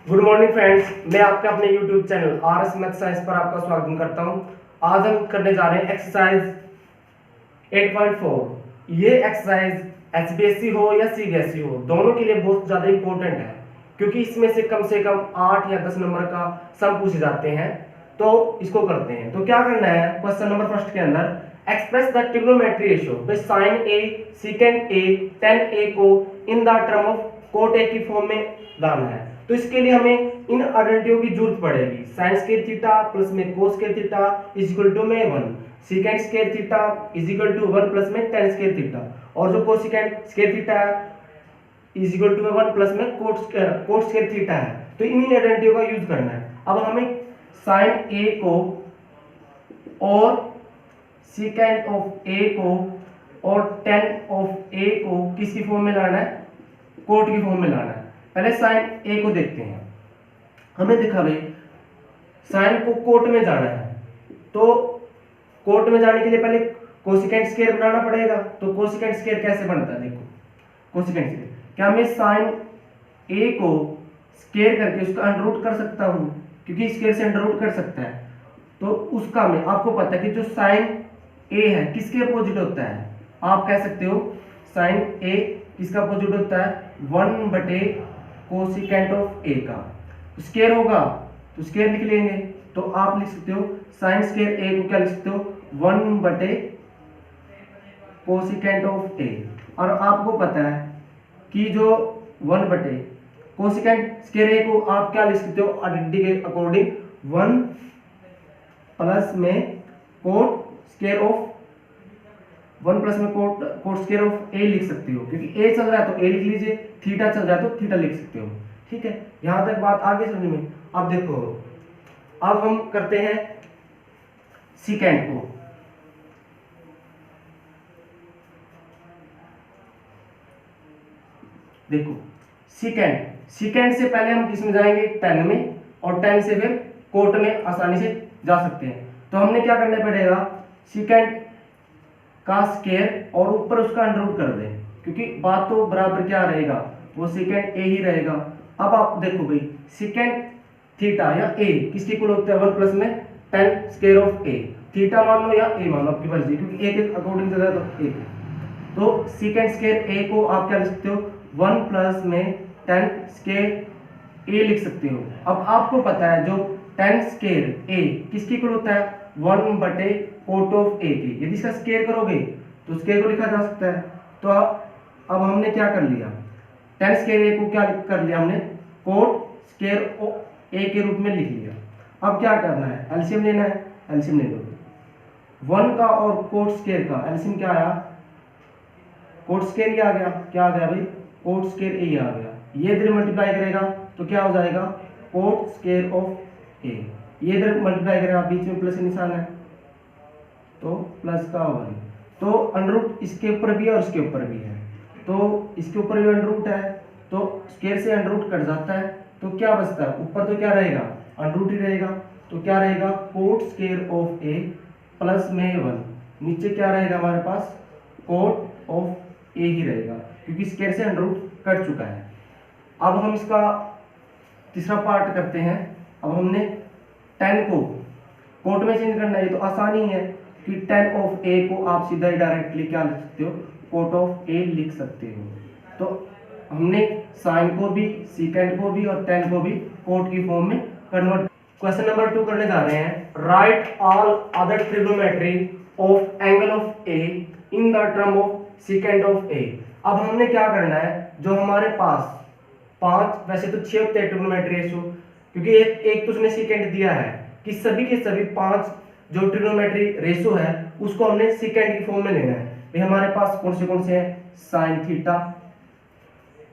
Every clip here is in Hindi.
गुड मॉर्निंग फ्रेंड्स, मैं आपके अपने YouTube channel R S math science पर आपका स्वागत करता हूं। आज हम करने जा रहे हैं एक्सरसाइज 8.4। ये एक्सरसाइज एचबीएससी हो या सीबीएसई हो, दोनों के लिए बहुत ज़्यादा इंपॉर्टेंट है, क्योंकि इसमें से कम 8 या 10 नंबर का सम पूछे जाते हैं। तो इसको करते हैं। तो क्या करना है, क्वेश्चन नंबर फर्स्ट के अंदर express the trigonometry ratio by sine A second A tan a को in the term of cot A की फॉर्म में लाना है। तो इसके लिए हमें इन आइडेंटिटीज की जरूरत पड़ेगी। साइन स्क्वायर थीटा प्लस में cos square theta is equal to में 1, secant square theta is equal to 1 plus में tan स्क्वायर थीटा, और जो कोसेकेंड स्क्वायर थीटा है इज इक्वल टू 1 प्लस में कोट स्क्वायर थीटा है। तो इन्हीं आइडेंटिटीज का यूज करना है। अब हमें साइन ए को और सेकेंड ऑफ ए को और tan ऑफ ए को किसकी फॉर्म में लाना है, कोट की फॉर्म में लाना है। पहले साइन ए को देखते हैं। हमें दिखा भाई साइन को कोट में जाना है, तो कोट में जाने के लिए पहले कोसेकेंट स्क्वायर बनाना पड़ेगा। तो कोसेकेंट स्क्वायर कैसे बनता है, देखो कोसेकेंट स्क्वायर क्या मैं साइन ए को स्क्वायर करके उसका अंडर रूट कर सकता हूं, क्योंकि स्क्वायर से अंडर रूट कर सकता है। तो उसका में आपको पता है कि जो साइन ए है किसके अपोजिट होता है, आप कह सकते हो साइन ए किसका अपोजिट होता है, 1 बटे कोसेकेंट ऑफ ए का। स्क्वायर होगा तो स्क्वायर लिख लेंगे। तो आप लिख सकते हो साइन स्क्वायर ए को क्या लिख सकते हो, 1 बटे कोसेकेंट ऑफ ए। और आपको पता है कि जो 1 बटे कोसेकेंट स्क्वायर ए को आप क्या लिख सकते हो, आइडेंटिटी के अकॉर्डिंग 1 प्लस में कोट स्क्वायर ऑफ 1 प्लस में कोट स्क्वायर ऑफ ए लिख सकते हो, क्योंकि ए चल रहा है तो ए लिख लीजिए, थीटा चल रहा है तो थीटा लिख सकते हो। ठीक है, यहां तक बात आगे समझ में। अब देखो, अब हम करते हैं सेकेंड को। देखो सेकेंड से पहले हम किस में जाएंगे, tan में, और tan से फिर कोट में आसानी से जा सकते हैं। तो हमने क्या करना पड़ेगा, सेकेंड का स्क्वायर और ऊपर उसका अंडर रूट कर दें, क्योंकि बात तो बराबर क्या रहेगा, वो सेकेंड ए ही रहेगा। अब आप देखो भाई सेकेंड थीटा या ए किसके इक्वल होता है, 1 प्लस में tan square of A. Theta मान लो या ए मान लो, आपकी मर्जी, क्योंकि ए के अकॉर्डिंग चल रहा है तो ए। तो सेकेंड स्क्वायर ए को आप क्या लिख सकते हो, 1 प्लस में tan स्क्वायर ए लिख सकते हो। अब आपको पता है जो tan स्क्वायर ए किसके इक्वल होता है, 1 बटे कोट ऑफ ए के। यदि इसका स्क्वायर करोगे तो स्क्वायर को लिखा जा सकता है। तो अब हमने क्या कर लिया, tan स्क्वायर ए को क्या कर लिया हमने, कोट स्क्वायर ऑफ ए के रूप में लिख लिया। अब क्या करना है, एलसीएम लेना है, एलसीएम ले लो। 1 का और कोट स्क्वायर का एलसीएम क्या आया, कोट स्क्वायर ही आ गया। क्या आ गया भाई, कोट स्क्वायर ए आ गया। ये इधर मल्टीप्लाई करेगा तो क्या हो जाएगा, कोट स्क्वायर ऑफ ए। ये इधर मल्टीप्लाई करेगा, बीच में प्लस निशान है तो प्लस का 1। तो अंडर रूट इसके ऊपर भी है और इसके ऊपर भी है, तो इसके ऊपर भी अंडर रूट है, तो स्क्वायर से अंडर रूट कट जाता है। तो क्या बचता है, ऊपर तो क्या रहेगा, अंडर रूट ही रहेगा। तो क्या रहेगा, coat square of A plus में 1, नीचे क्या रहेगा हमारे पास, कोट ऑफ ए ही रहेगा, क्योंकि स्क्वायर से अंडर रूट कट चुका है। अब हम इसका तीसरा पार्ट करते हैं। अब हमने tan को कोट में चेंज करना है, तो आसानी है कि tan ऑफ a को आप सीधा ही डायरेक्टली क्या लिख सकते हो, कोट ऑफ a लिख सकते हो। तो हमने साइन को भी, सेकेंड को भी और tan को भी कोट की फॉर्म में कन्वर्ट। क्वेश्चन नंबर 2 करने जा रहे हैं, right all other trigonometry of angle of a in the term of second of a। अब हमने क्या करना है, जो हमारे पास 5, वैसे तो 6 होते हैं ट्रिग्नोमेट्री रेशियो, क्योंकि एक तो उसने सेकेंड दिया है कि सभी के सभी 5 जो ट्रिग्नोमेट्री रेशियो है उसको हमने सेकेंड की फॉर्म में लेना है। भाई हमारे पास कौन से हैं, sine theta,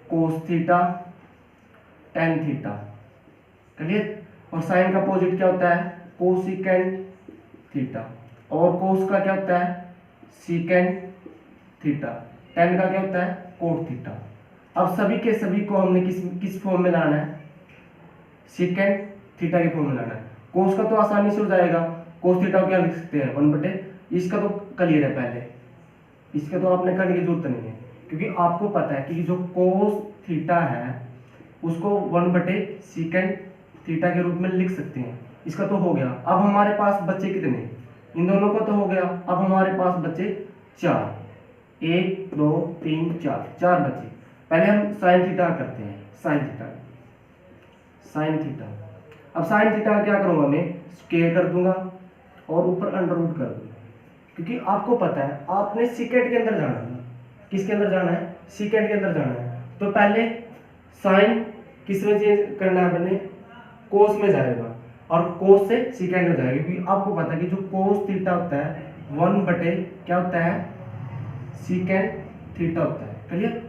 cos theta, tan theta, clear. और साइन का अपोजिट क्या होता है, कोसेकेंट थीटा, और कोस का क्या होता है, सेकेंट थीटा, tan का क्या होता है, कोट थीटा। अब सभी के सभी को हमने किस फॉर्म में लाना है, सेकेंड थीटा के फॉर्म में लाना है। कोस का तो आसानी से हो जाएगा, कोस थीटा को क्या लिख सकते हैं, 1 बटे, इसका तो क्लियर है पहले, इसका तो आपने करने की जरूरत नहीं है, क्योंकि आपको पता है कि जो कोस थीटा है उसको 1/सेकेंड थीटा के रूप में लिख सकते हैं। इसका तो हो गया। अब हमारे पास बचे कितने, इन दोनों का तो हो गया। अब हमारे पास बचे 4, 1 2 3 4, 4 बचे। पहले हम साइन थीटा करते हैं, साइन थीटा। अब साइन थीटा क्या करूंगा मैं, स्क्वायर कर दूंगा और ऊपर अंडर रूट कर दूंगा, क्योंकि आपको पता है आपने सेकेंड के अंदर जाना है। किसके अंदर जाना है, सेकेंड के अंदर जाना है। तो पहले साइन किस में चेंज करना है, मैंने कोस में जाएगा और कोस से सेकेंड में जाएगा, क्योंकि आपको पता है कि जो कोस थीटा होता है 1 क्या होता है, सेकेंड थीटा होता है। क्लियर।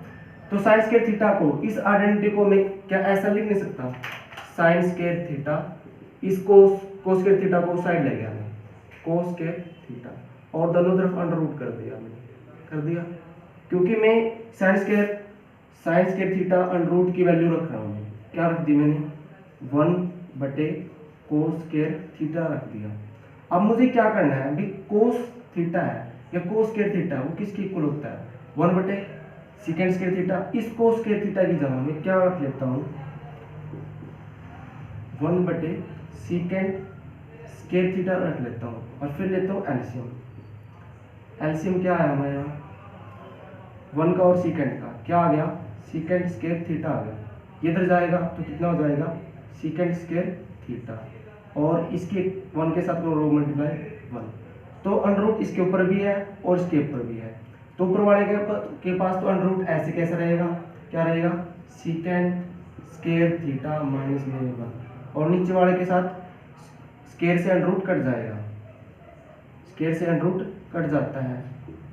तो साइन स्क्वायर थीटा को इस आइडेंटिटी को मैं क्या ऐसा लिख नहीं सकता, साइन स्क्वायर थीटा, इस कोस स्क्वायर थीटा को साइड ले गया मैं, कोस स्क्वायर थीटा, और दोनों तरफ अंडर रूट कर दिया मैंने, कर दिया। क्योंकि मैं sine square theta under root की वैल्यू रख रहा हूँ, मैं क्या रख दी मैंने, 1/कोस स्क्वायर थीटा रख दिया। अब मुझे क्या करना है, अभी कोस थीटा है या कोस स्क्वायर थीटा वो किसके इक्वल होता है, 1/सेकेंड स्क्वायर थीटा। इस कोस स्क्वायर थीटा की जगह मैं क्या रख लेता हूँ, 1/सेकेंड स्क्वायर थीटा रख लेता हूँ, और फिर लेता हूँ एलसीएम। एलसीएम क्या है हमारे यहाँ, 1 का और सेकेंड का क्या आ गया, सेकेंड स्क्वायर थीटा आ गया। ये इधर जाएगा तो कितना हो जाएगा, सेकेंड स्क्वायर थीटा, और इसके 1 के साथ रो मल्टीप्लाई 1। तो अंडर रूट इसके ऊपर भी है और इसके ऊपर भी है, तो ऊपर वाले के पास तो अंडर रूट ऐसे कैसे रहेगा, क्या रहेगा, सेकेंड स्क्वायर थीटा माइनस में 1, और नीचे वाले के साथ स्क्वायर से अंडर रूट कट जाएगा, स्क्वायर से अंडर रूट कट जाता है,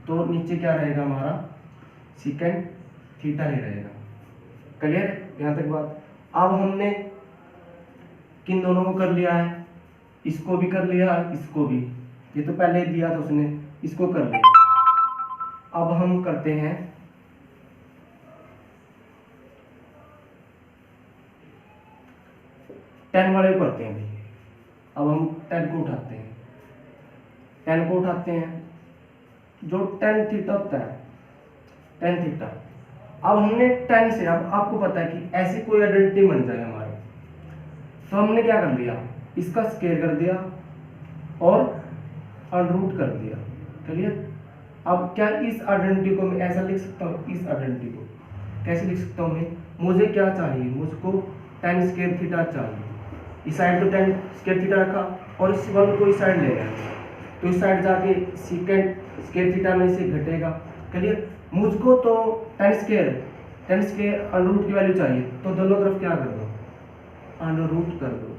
तो नीचे क्या रहेगा हमारा, सेकेंड थीटा ही रहेगा। क्लियर यहाँ तक बात। अब हमने किन दोनों को कर लिया है, इसको भी कर लिया, इसको भी, ये तो पहले दिया था उसने, इसको कर लिया। अब हम करते हैं टेन वाले को करते हैं। अब हम 10 को उठाते हैं, 10 को उठाते हैं, जो 10 थीटा होता है, 10 थीटा। अब हमने 10 से, अब आपको पता है कि ऐसी कोई आइडेंटिटी बन जाए हमारे, तो हमने क्या कर लिया, इसका स्क्वायर कर दिया और अंडर रूट कर दिया। क्लियर। अब क्या इस आइडेंटिटी को मैं ऐसा लिख सकता हूँ, इस आइडेंटिटी को कैसे लिख सकता हूँ मैं, मुझे क्या चाहिए, मुझको 10 स्क्वायर थीटा चाहिए। इस साइड तो 10 स्क्वायर थीटा रखा और इस 1 को इस साइड ले गया, तो इस साइड जाके सेकेंड स्क्वायर थीटा में से घटेगा। क्लियर। मुझको तो 10 स्क्वायर अंडर रूट की वैल्यू चाहिए, तो दोनों तरफ क्या कर दो, अंडर रूट कर दो।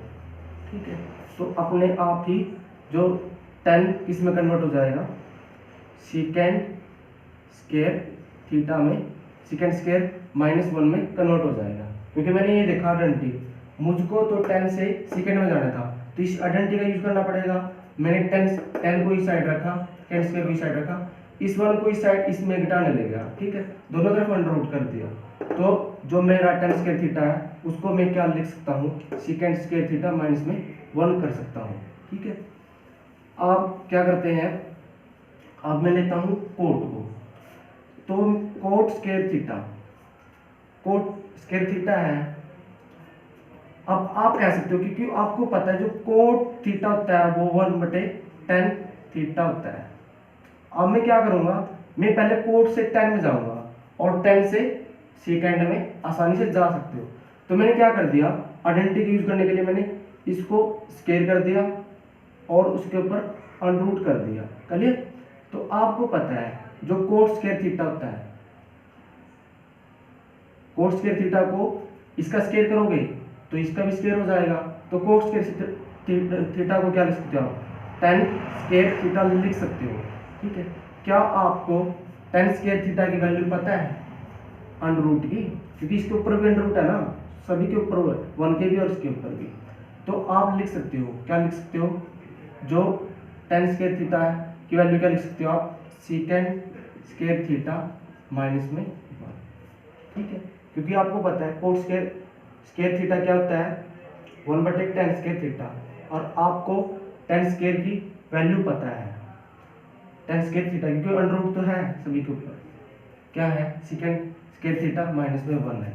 ठीक है। तो अपने आप ही जो 10 किस में कन्वर्ट हो जाएगा, सेकेंड स्क्वायर थीटा में, सेकेंड स्क्वायर -1 में कन्वर्ट हो जाएगा। क्योंकि मैंने ये देखा आइडेंटिटी, मुझको तो 10 से सेकेंड में जाना था, तो इस आइडेंटिटी का यूज करना पड़ेगा। मैंने 10 को इस साइड रखा, 10 स्क्वायर को इस साइड रखा, इस 1 को इस साइड इसमें घटाने लगेगा। ठीक है, दोनों तरफ अंडर रूट कर दिया, तो जो मेरा 10 स्क्वायर थीटा है उसको मैं क्या लिख सकता हूँ, सेकेंड स्क्वायर थीटा माइनस में 1 कर सकता हूँ। ठीक है। अब क्या करते हैं, अब मैं लेता हूँ कोट को, तो कोट स्क्वायर थीटा है। अब आप कह सकते हो, क्योंकि आपको पता है जो कोट थीटा होता है वो 1/tan थीटा होता है। अब मैं क्या करूंगा, मैं पहले कोट से 10 में जाऊंगा और 10 से सेकेंड में आसानी से जा सकते हो। तो मैंने क्या कर दिया, आइडेंटिटी यूज करने के लिए मैंने इसको स्क्वायर कर दिया और उसके ऊपर अंडर रूट कर दिया। क्लियर। तो आपको पता है जो कोट स्क्वायर थीटा होता है, कोट स्क्वायर थीटा को इसका स्क्वायर करोगे तो इसका भी स्क्वायर हो जाएगा, तो कोट स्क्वायर थीटा को क्या लिख सकते हो आप, tan स्क्वायर थीटा लिख सकते हो। ठीक है। क्या आपको tan स्क्वायर थीटा की वैल्यू पता है, अंडर रूट की, क्योंकि इसके ऊपर भी अंडर रूट है ना, सभी के ऊपर 1 के भी और इसके ऊपर भी। तो आप लिख सकते हो, क्या लिख सकते हो, जो tan स्क्वायर थीटा है की वैल्यू क्या लिख सकते हो आप, सेकेंड स्क्वायर थीटा माइनस में 1। ठीक है। क्योंकि आपको पता है कोट स्क्वायर थीटा क्या होता है, 1/tan स्क्वायर थीटा, और आपको tan स्क्वायर की वैल्यू पता है, tan स्क्वायर थीटा, क्योंकि अंडर रूट तो है सभी के ऊपर। क्या है, सीकेंट स्क्वायर थीटा माइनस में 1 है।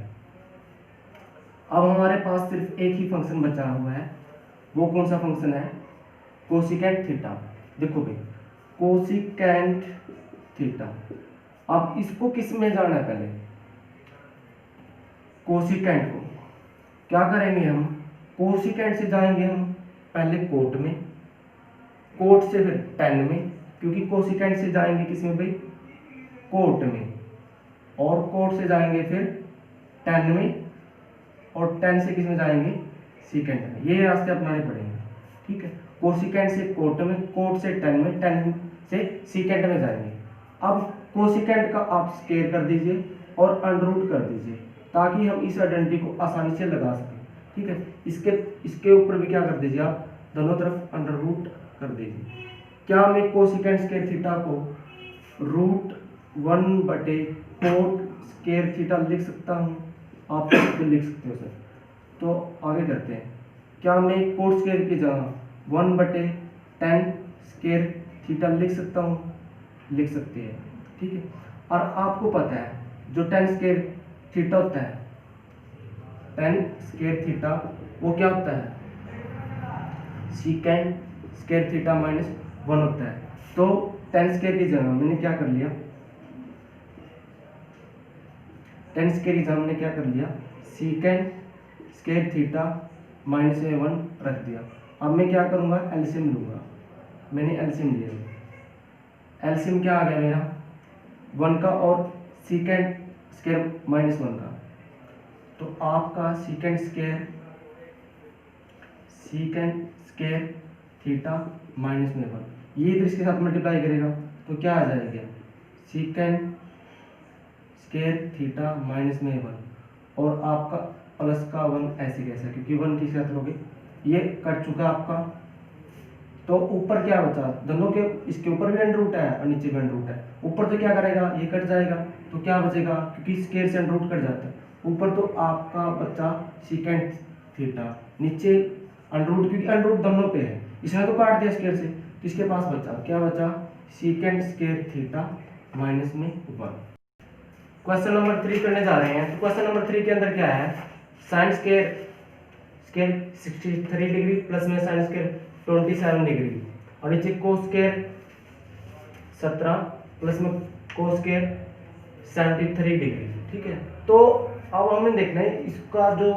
अब हमारे पास सिर्फ एक ही फंक्शन बचा हुआ है, वो कौन सा फंक्शन है, कोसिकेंट थीटा। देखो भाई, कोसिकेंट थीटा, अब इसको किस में जाना है, पहले कोसिकेंट को क्या करेंगे हम, कोसिकेंट से जाएंगे हम पहले कोट में, कोट से फिर टेन में, क्योंकि कोसिकेंट से जाएंगे किस में भाई, कोट में, और कोट से जाएंगे फिर टेन में, और टेन से किस में जाएंगे, सीकेंट में। ये रास्ते अपनाने पड़ेंगे, ठीक है। कोसिकेंट से कोट में, कोट से टेन में, टेन से सीकेंट में जाएंगे। अब कोसिकेंट का आप स्क्वायर कर दीजिए और अंडररूट कर दीजिए, ताकि हम इस आइडेंटिटी को आसानी से लगा सकें, ठीक है। इसके ऊपर भी क्या कर दीजिए आप, दोनों तरफ अंडररूट कर दीजिए। क्या मैं कोसिकेंट स्क्वायर थीटा को √1/कोट स्क्वायर थीटा लिख सकता हूँ, आप लिख सकते हो सर। तो आगे करते हैं, क्या मैं कोट स्क्वायर की जगह 1/10 स्क्वायर थीटा लिख सकता हूँ, लिख सकते हैं, ठीक है। और आपको पता है जो 10 स्क्वायर थीटा होता है, 10 स्क्वायर थीटा वो क्या होता है, सीकेंट स्क्वायर थीटा माइनस 1 होता है। तो 10 स्क्वायर की जगह मैंने क्या कर लिया, 10 स्क्वायर की जगह मैंने क्या कर लिया, सीकेंट स्क्वायर थीटा माइनस में 1 रख दिया। अब मैं क्या करूँगा, एलसीएम लूँगा, मैंने एलसीएम लिया, एलसीएम क्या आ गया मेरा, 1 का और सीकेंट स्क्वायर माइनस 1 का। तो आपका सीकेंट स्क्वायर थीटा माइनस में 1, ये इधर इसके साथ मल्टीप्लाई करेगा तो क्या आ जाएगा, सीकेंट स्क्वायर थीटा माइनस में 1, और आपका प्लस का 1 ऐसे कैसे, क्योंकि 1 किसके साथ लोगे, ये कट चुका आपका। तो ऊपर क्या बचा, दोनों के, इसके ऊपर भी अंडर रूट है और नीचे भी अंडर रूट है। ऊपर तो क्या करेगा, ये कट जाएगा, तो क्या बचेगा, क्योंकि स्क्वायर से अंडर रूट कट जाता है। ऊपर तो आपका बचा सीकेंट थीटा, नीचे अंडर रूट, क्योंकि अंडर रूट दोनों पे है, इसने तो काट दिया स्क्वायर से, तो इसके पास बचा क्या बचा, सीकेंट स्क्वायर थीटा माइनस में 1। क्वेश्चन नंबर 3 करने जा रहे हैं। तो क्वेश्चन नंबर 3 के अंदर क्या है, साइन स्क्वायर 63 डिग्री प्लस में साइन स्क्वायर 27 डिग्री, और नीचे कोस स्क्वायर 17 प्लस में कोस स्क्वायर 73 डिग्री, ठीक है। तो अब हमें देखना है इसका जो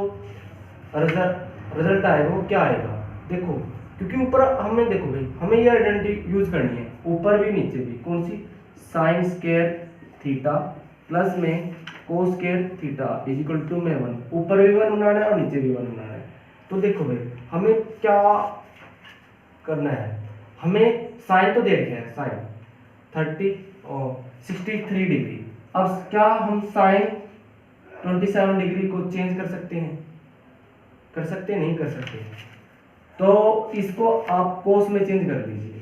रिजल्ट आएगा वो क्या आएगा। देखो, क्योंकि ऊपर हमें, देखो भाई, हमें ये आइडेंटिटी यूज करनी है, ऊपर भी नीचे भी, कौन सी, साइन स्क्वायर थीटा प्लस में cos square theta is equal to में 1, ऊपर भी 1 बनाना है और नीचे भी 1 बनाना है। तो देखो भाई, हमें क्या करना है, हमें साइन तो दे रखे हैं, साइन 30 और 63 डिग्री। अब क्या हम साइन 27 डिग्री को चेंज कर सकते हैं, कर सकते हैं, नहीं कर सकते। तो इसको आप कोस में चेंज कर दीजिए।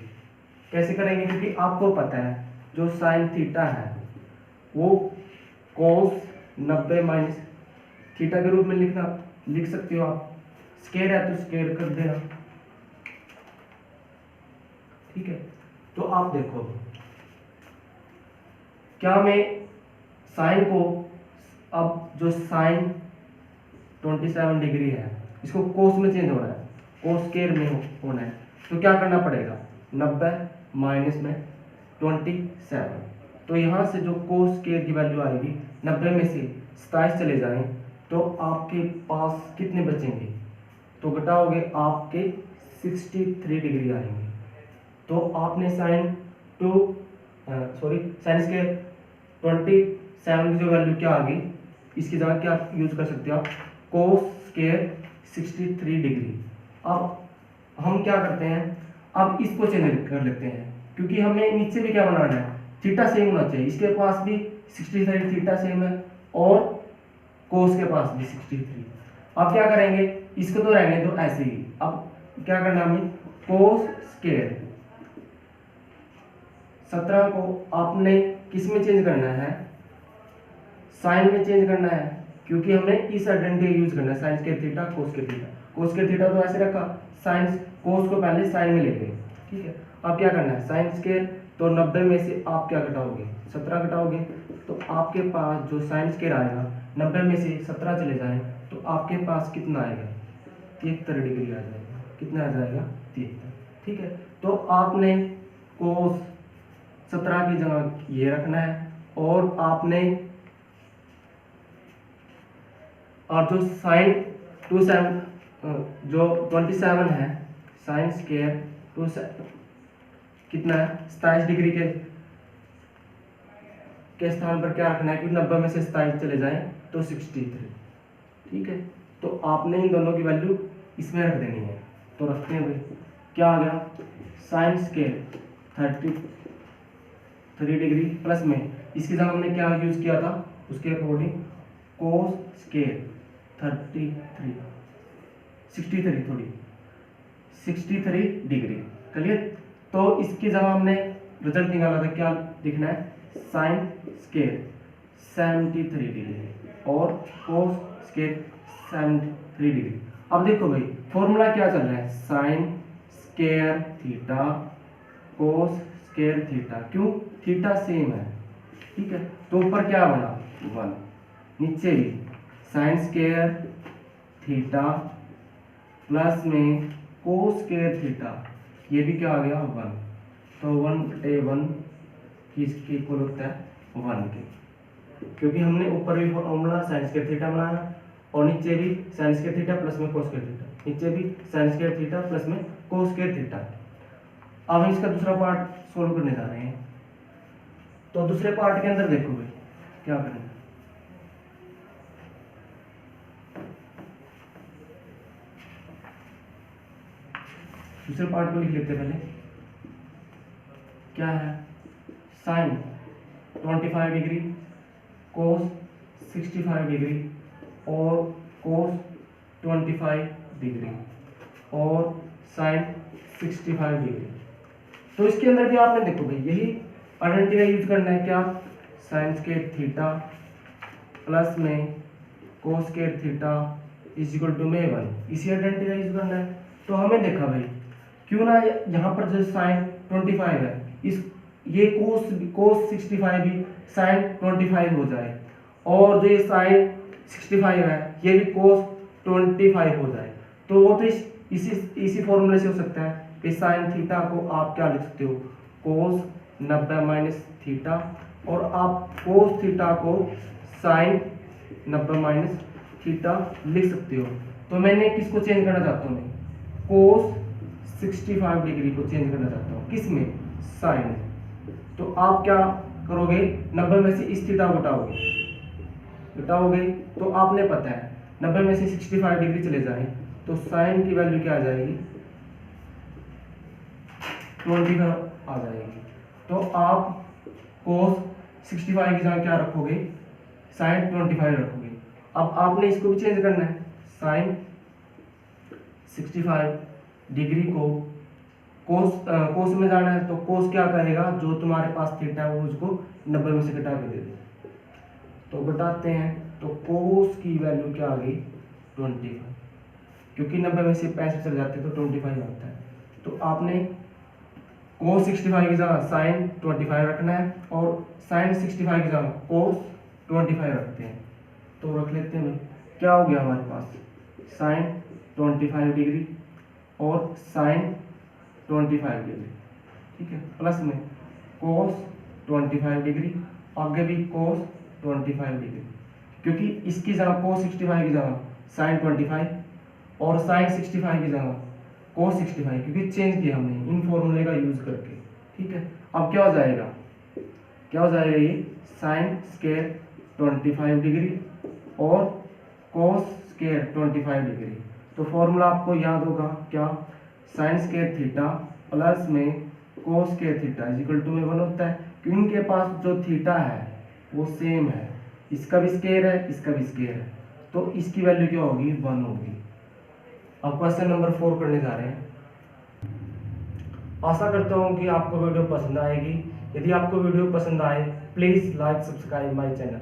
कैसे करेंगे, क्योंकि आपको पता है जो साइन थीटा है वो कोस 90 माइनस थीटा के रूप में लिख सकते हो आप, स्क्वायर है तो स्क्वायर कर देना, ठीक है। तो आप देखो, क्या मैं साइन को, अब जो साइन 27 डिग्री है इसको कोस में चेंज होना है, कोस स्क्वायर में होना है, तो क्या करना पड़ेगा, 90 माइनस में 27। तो यहाँ से जो कोस स्क्वायर की वैल्यू आएगी, 90 में से 27 चले जाएं तो आपके पास कितने बचेंगे, तो घटाओगे आपके 63 डिग्री आएंगे। तो आपने साइन स्क्वायर 27 की जो वैल्यू क्या आ गई, इसकी जगह क्या यूज कर सकते हो आप, कोस स्क्वायर 63 डिग्री। अब हम क्या करते हैं, अब इसको चेंज कर लेते हैं, क्योंकि हमें नीचे भी क्या बनाना है, थीटा सेम होना चाहिए, इसके पास भी 63 थीटा सेम है और कोस के पास भी 63। अब क्या करेंगे, इसको तो रहने दो ऐसे ही। अब क्या करना हमें, कोस स्क्वायर 17 को आपने किस में चेंज करना है, साइन में चेंज करना है, क्योंकि हमने इस आइडेंटिटी यूज करना है, sign square theta cos square theta. कोस स्क्वायर थीटा तो ऐसे रखा, साइन कोस को पहले साइन में ले गए, ठीक है। अब क्या करना है, साइन स्क्वायर तो 90 में से आप क्या घटाओगे, 17 घटाओगे, तो आपके पास जो साइन स्क्वायर आएगा 90 में से 17 चले जाए तो आपके पास कितना आएगा, 73 डिग्री आ जाएगा। कितना आ जाएगा, 73। ठीक है, तो आपने कोस 17 की जगह ये रखना है, और आपने और जो साइन 27 जो 27 है, साइन स्क्वायर 27 कितना है, 27 डिग्री के स्थान पर क्या रखना है, क्योंकि 90 में से 27 चले जाएं तो 63। ठीक है, तो आपने इन दोनों की वैल्यू इसमें रख देनी है। तो रखते हैं भाई, क्या आ गया, साइन स्क्वायर 33 डिग्री प्लस में इसकी जगह हमने क्या यूज किया था, उसके according cos square 63 degree. Clear, तो इसकी जगह हमने रिजल्ट निकाला था, क्या लिखना है, साइन स्क्वायर 73 डिग्री और कोस स्क्वायर 73 डिग्री। अब देखो भाई फॉर्मूला क्या चल रहा है, sign square theta cos square theta, क्यों, थीटा सेम है। ठीक है, तो ऊपर क्या बना 1, नीचे भी साइन स्क्वायर थीटा प्लस में कोस स्क्वायर थीटा, ये भी क्या आ गया 1, तो 1/1 किसके इक्वल होता है 1 के, क्योंकि हमने ऊपर भी फॉर्मूला साइन स्क्वायर थीटा बनाया और नीचे भी साइन स्क्वायर थीटा प्लस में कोस स्क्वायर थीटा, नीचे भी साइन स्क्वायर थीटा प्लस में कोस स्क्वायर थीटा। अब हम इसका दूसरा पार्ट सोल्व करने जा रहे हैं। तो दूसरे पार्ट के अंदर देखो भाई क्या करें, दूसरे पार्ट को लिख लेते हैं पहले। क्या है, साइन 25 डिग्री कोस 65 डिग्री और कोस 25 डिग्री और साइन 65 डिग्री। तो इसके अंदर भी आपने देखो भाई यही आइडेंटिटी यूज करना है, क्या, साइन स्क्वायर थीटा प्लस में cos square theta is equal to में 1, इसी आइडेंटिटी यूज करना है। तो हमें देखा भाई क्यों ना यहाँ पर जो साइन 25 है, इस ये कोस 65 भी साइन 25 हो जाए, और जो ये साइन 65 है ये भी कोस 25 हो जाए। तो वो तो इसी फॉर्मूले से हो सकता है कि साइन थीटा को आप क्या लिख सकते हो, कोस 90 माइनस थीटा, और आप कोस थीटा को साइन 90 माइनस थीटा लिख सकते हो। तो मैंने किसको चेंज करना चाहता हूँ, मैं कोस 65 डिग्री को चेंज करना चाहता हूँ, किस में, साइन। तो आप क्या करोगे, 90 में से इस थीटा को घटाओगे, तो आपने पता है 90 में से 65 डिग्री चले जाए तो साइन की वैल्यू क्या आ जाएगी, 25 आ जाएगी। तो आप कोस 65 की जगह क्या रखोगे, साइन 25 रखोगे। अब आपने इसको भी चेंज करना है, साइन 65 डिग्री को कोस में जाना है, तो कोस क्या करेगा, जो तुम्हारे पास थीटा है वो उसको 90 में से घटा के दे दे। तो घटाते हैं तो कोस की वैल्यू क्या आ गई 25, क्योंकि 90 में से 65 चले जाते हैं तो 25 आता है। तो आपने कोस 65 की जगह साइन 25 रखना है और साइन 65 की जगह कोस 25 रखते हैं। तो रख लेते हैं, क्या हो गया हमारे पास, साइन 25 डिग्री और साइन 25 डिग्री, ठीक है, प्लस में कोस 25 डिग्री, आगे भी कोस 25 डिग्री, क्योंकि इसकी जगह कोस 65 की जगह साइन 25 और साइन 65 की जगह कोस 65, क्योंकि चेंज किया हमने इन फॉर्मूले का यूज करके। ठीक है, अब क्या हो जाएगा, ये साइन स्क्वायर 25 डिग्री और कोस स्क्वायर 25 डिग्री। तो फॉर्मूला आपको याद होगा क्या, साइन स्क्वायर थीटा प्लस में cos square theta is equal to में 1 होता है, क्योंकि इनके पास जो थीटा है वो सेम है, इसका भी स्क्वायर है इसका भी स्क्वायर है, तो इसकी वैल्यू क्या होगी 1 होगी। अब क्वेश्चन नंबर 4 करने जा रहे हैं। आशा करता हूँ कि आपको वीडियो पसंद आएगी। यदि आपको वीडियो पसंद आए please like subscribe my channel.